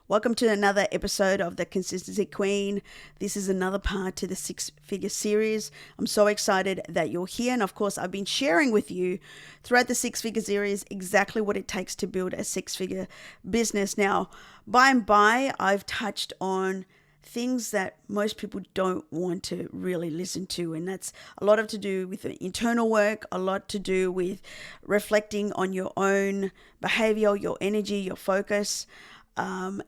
Welcome to another episode of the Consistency Queen. This is another part to the six-figure series. I'm so excited that you're here. And of course, I've been sharing with you throughout the six-figure series exactly what it takes to build a six-figure business. Now, by and by, I've touched on things that most people don't want to really listen to. And that's a lot of to do with the internal work, a lot to do with reflecting on your own behavior, your energy, your focus.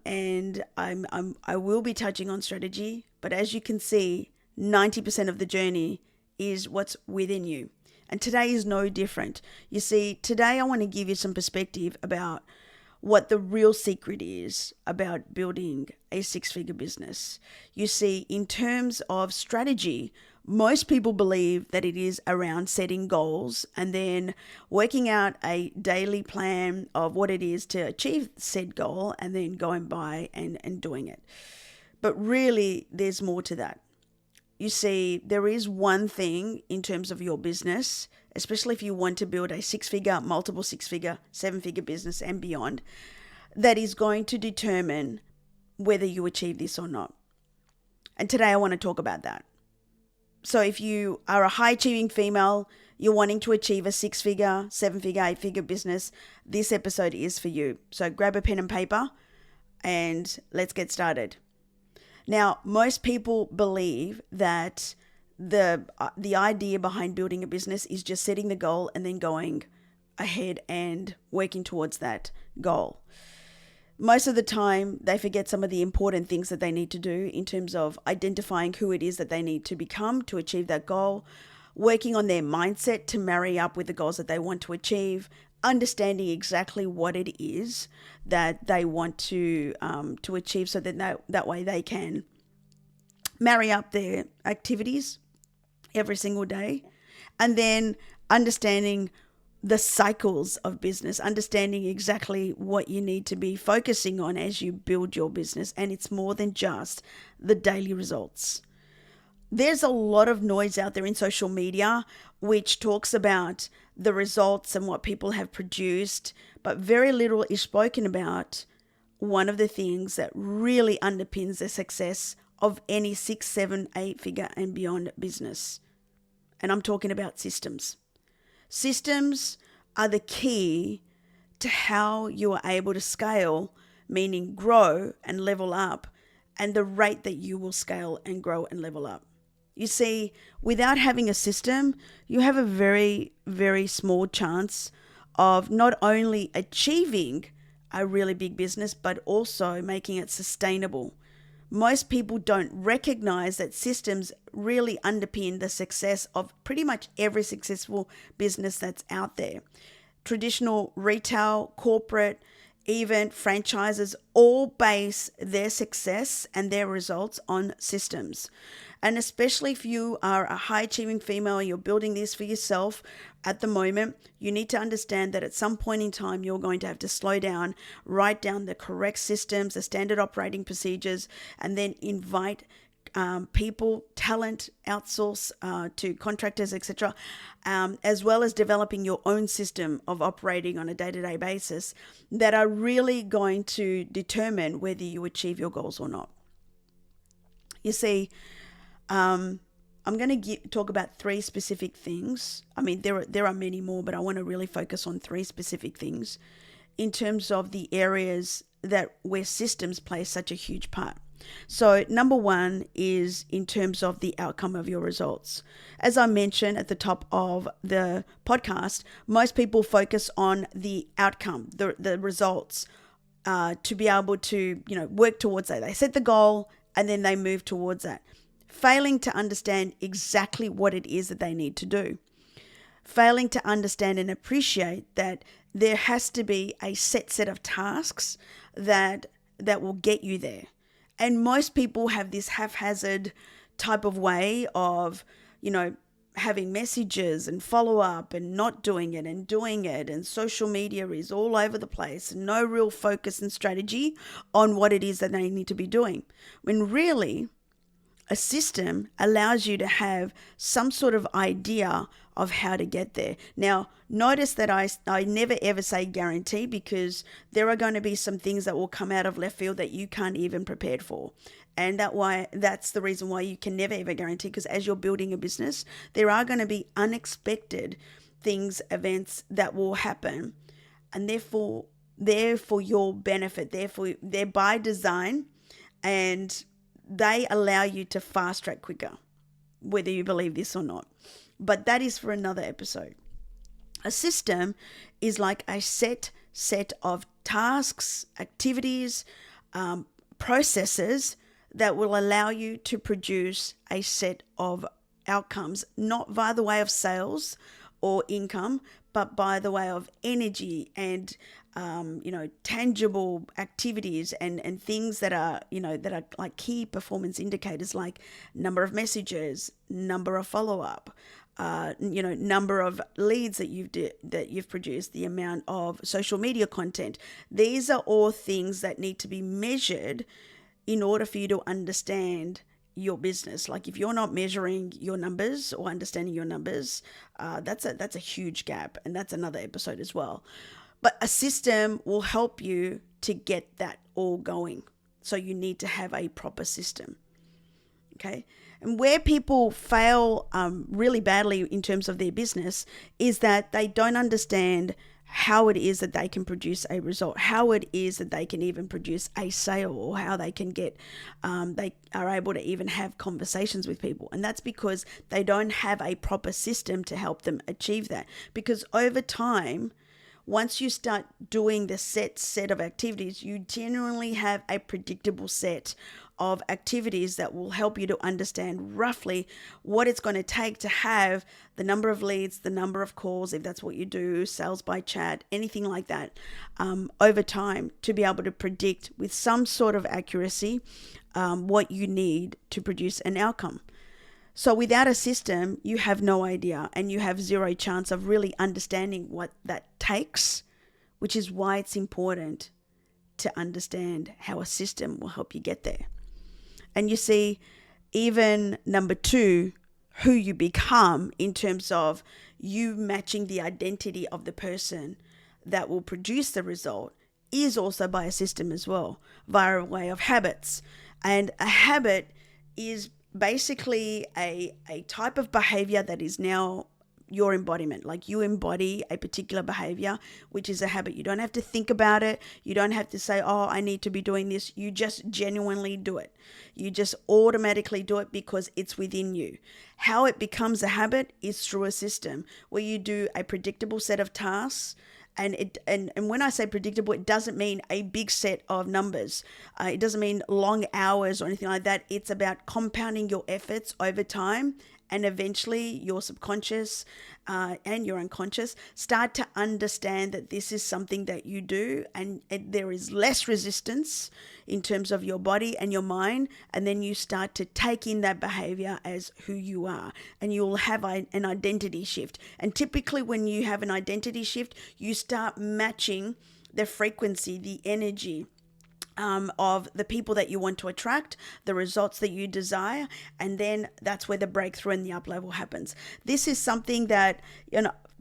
And I will be touching on strategy, but as you can see, 90% of the journey is what's within you. And today is no different. You see, today I want to give you some perspective about what the real secret is about building a six-figure business. You see, in terms of strategy, most people believe that it is around setting goals and then working out a daily plan of what it is to achieve said goal and then going by and doing it. But really, there's more to that. You see, there is one thing in terms of your business, especially if you want to build a six-figure, multiple six-figure, seven-figure business and beyond, that is going to determine whether you achieve this or not. And today I want to talk about that. So if you are a high-achieving female, you're wanting to achieve a six-figure, seven-figure, eight-figure business, this episode is for you. So grab a pen and paper and let's get started. Now, most people believe that the idea behind building a business is just setting the goal and then going ahead and working towards that goal. Most of the time, they forget some of the important things that they need to do in terms of identifying who it is that they need to become to achieve that goal, working on their mindset to marry up with the goals that they want to achieve, understanding exactly what it is that they want to achieve so that way they can marry up their activities every single day, and then understanding the cycles of business, understanding exactly what you need to be focusing on as you build your business. And it's more than just the daily results. There's a lot of noise out there in social media which talks about the results and what people have produced, but very little is spoken about one of the things that really underpins the success of any 6, 7, 8-figure and beyond business. And I'm talking about systems. Systems are the key to how you are able to scale, meaning grow and level up, and the rate that you will scale and grow and level up. You see, without having a system, you have a very, very small chance of not only achieving a really big business, but also making it sustainable. Most people don't recognize that systems really underpin the success of pretty much every successful business that's out there. Traditional retail, corporate, even franchises all base their success and their results on systems. And especially if you are a high-achieving female and you're building this for yourself at the moment, you need to understand that at some point in time, you're going to have to slow down, write down the correct systems, the standard operating procedures, and then invite people, talent, outsource to contractors, etc., as well as developing your own system of operating on a day-to-day basis that are really going to determine whether you achieve your goals or not. You see, I'm going to talk about 3 specific things. I mean, there are many more, but I want to really focus on 3 specific things in terms of the areas where systems play such a huge part. So number 1 is in terms of the outcome of your results. As I mentioned at the top of the podcast, most people focus on the outcome, the results, to be able to, work towards that. They set the goal and then they move towards that, failing to understand exactly what it is that they need to do, failing to understand and appreciate that there has to be a set of tasks that will get you there. And most people have this haphazard type of way of, having messages and follow up and not doing it and doing it. And social media is all over the place. No real focus and strategy on what it is that they need to be doing. When really, A system allows you to have some sort of idea of how to get there. Now, notice that I never ever say guarantee, because there are going to be some things that will come out of left field that you can't even prepare for. And that's the reason why you can never ever guarantee, because as you're building a business, there are going to be unexpected things, events that will happen, and therefore they're for your benefit. Therefore, they're by design, and they allow you to fast track quicker, whether you believe this or not. But that is for another episode. A system is like a set of tasks, activities, processes that will allow you to produce a set of outcomes, not via the way of sales or income, but by the way of energy and tangible activities and things that are like key performance indicators, like number of messages, number of follow-up, number of leads that you've produced, the amount of social media content. These are all things that need to be measured in order for you to understand your business. Like if you're not measuring your numbers or understanding your numbers, that's a huge gap, and that's another episode as well. But a system will help you to get that all going. So you need to have a proper system. Okay. And where people fail really badly in terms of their business is that they don't understand how it is that they can produce a result, how it is that they can even produce a sale, or how they can get, they are able to even have conversations with people. And that's because they don't have a proper system to help them achieve that. Because over time, once you start doing the set of activities, you genuinely have a predictable set of activities that will help you to understand roughly what it's going to take to have the number of leads, the number of calls, if that's what you do, sales by chat, anything like that, over time, to be able to predict with some sort of accuracy what you need to produce an outcome. So without a system, you have no idea, and you have zero chance of really understanding what that takes, which is why it's important to understand how a system will help you get there. And you see, even number 2, who you become in terms of you matching the identity of the person that will produce the result is also by a system as well, via a way of habits. And a habit is basically a type of behavior that is now your embodiment. Like you embody a particular behavior, which is a habit. You don't have to think about it. You don't have to say, oh, I need to be doing this. You just genuinely do it. You just automatically do it because it's within you. How it becomes a habit is through a system where you do a predictable set of tasks. And when I say predictable, it doesn't mean a big set of numbers. It doesn't mean long hours or anything like that. It's about compounding your efforts over time, and eventually your subconscious and your unconscious start to understand that this is something that you do, and there is less resistance in terms of your body and your mind, and then you start to take in that behavior as who you are, and you'll have an identity shift. And typically when you have an identity shift, you start matching the frequency, the energy of the people that you want to attract, the results that you desire, and then that's where the breakthrough and the up level happens. This is something that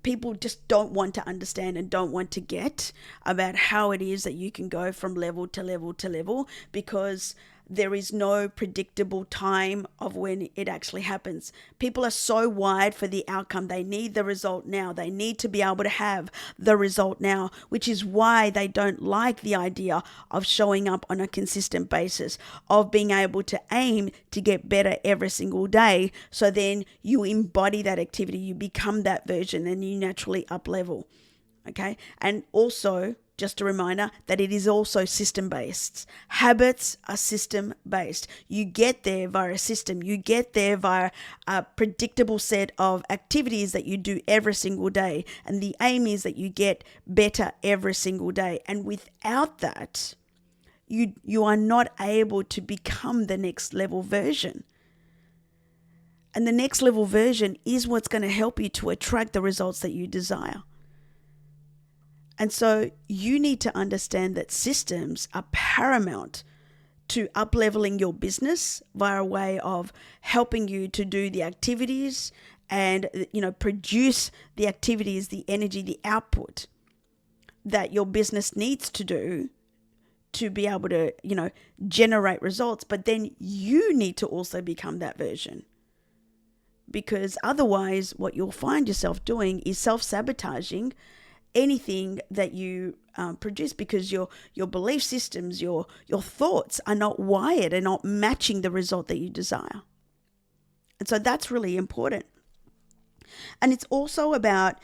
people just don't want to understand and don't want to get about how it is that you can go from level to level to level, because there is no predictable time of when it actually happens. People are so wired for the outcome. They need the result now. They need to be able to have the result now, which is why they don't like the idea of showing up on a consistent basis, of being able to aim to get better every single day. So then you embody that activity, you become that version, and you naturally up level. Okay. And also, just a reminder that it is also system-based. Habits are system-based. You get there via a system. You get there via a predictable set of activities that you do every single day. And the aim is that you get better every single day. And without that, you are not able to become the next level version. And the next level version is what's going to help you to attract the results that you desire. And so you need to understand that systems are paramount to up-leveling your business via a way of helping you to do the activities and, produce the activities, the energy, the output that your business needs to do to be able to, generate results. But then you need to also become that version. Because otherwise, what you'll find yourself doing is self-sabotaging anything that you produce, because your belief systems, your thoughts are not wired and not matching the result that you desire. And so that's really important. And it's also about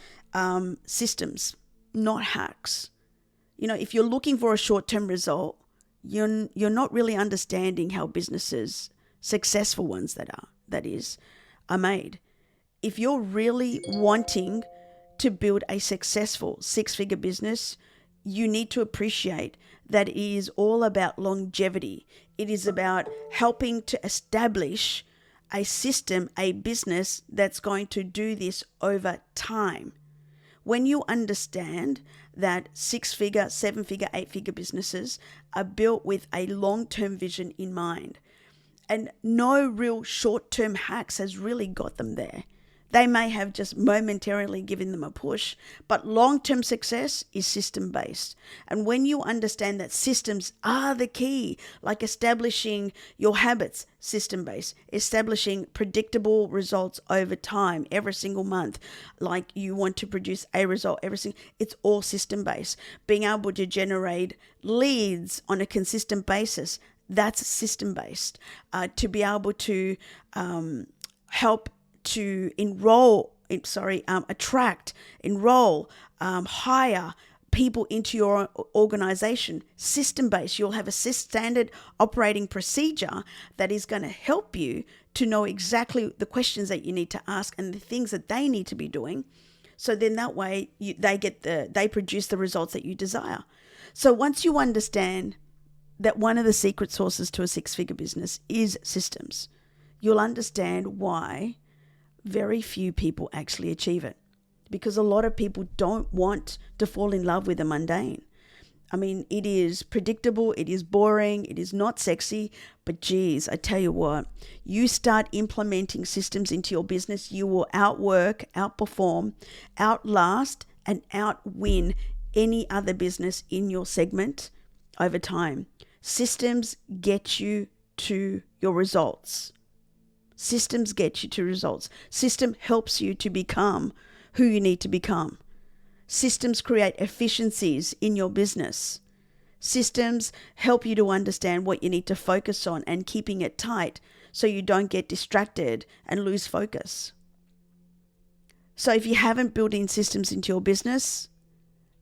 systems, not hacks. If you're looking for a short-term result, you're not really understanding how businesses, successful ones that is, are made. If you're really wanting to build a successful six-figure business, you need to appreciate that it is all about longevity. It is about helping to establish a system, a business that's going to do this over time. When you understand that six-figure, seven-figure, eight-figure businesses are built with a long-term vision in mind, and no real short-term hacks has really got them there. They may have just momentarily given them a push, but long-term success is system-based. And when you understand that systems are the key, like establishing your habits, system-based, establishing predictable results over time, every single month, like you want to produce a result it's all system-based. Being able to generate leads on a consistent basis, that's system-based. To be able to help to attract, enroll, hire people into your organization, system-based. You'll have a standard operating procedure that is going to help you to know exactly the questions that you need to ask and the things that they need to be doing. So then that way they produce the results that you desire. So once you understand that one of the secret sources to a six-figure business is systems, you'll understand why very few people actually achieve it, because a lot of people don't want to fall in love with the mundane. I mean, it is predictable, it is boring, it is not sexy, but geez, I tell you what, you start implementing systems into your business, you will outwork, outperform, outlast, and outwin any other business in your segment over time. Systems get you to your results. Systems get you to results. System helps you to become who you need to become. Systems create efficiencies in your business. Systems help you to understand what you need to focus on and keeping it tight so you don't get distracted and lose focus. So if you haven't built in systems into your business,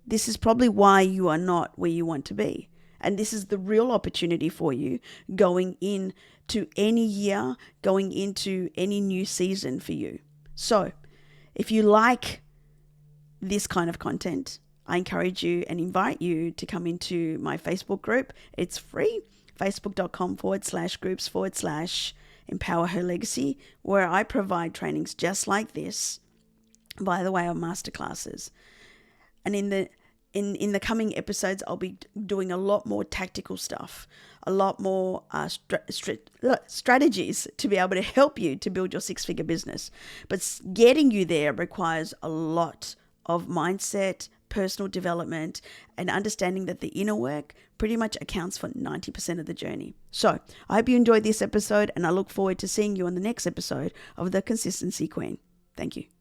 this is probably why you are not where you want to be. And this is the real opportunity for you going into any year, going into any new season for you. So if you like this kind of content, I encourage you and invite you to come into my Facebook group. It's free, facebook.com/groups/Empower Her Legacy, where I provide trainings just like this by the way of masterclasses. And in the coming episodes, I'll be doing a lot more tactical stuff, a lot more strategies to be able to help you to build your six-figure business. But getting you there requires a lot of mindset, personal development, and understanding that the inner work pretty much accounts for 90% of the journey. So I hope you enjoyed this episode, and I look forward to seeing you on the next episode of The Consistency Queen. Thank you.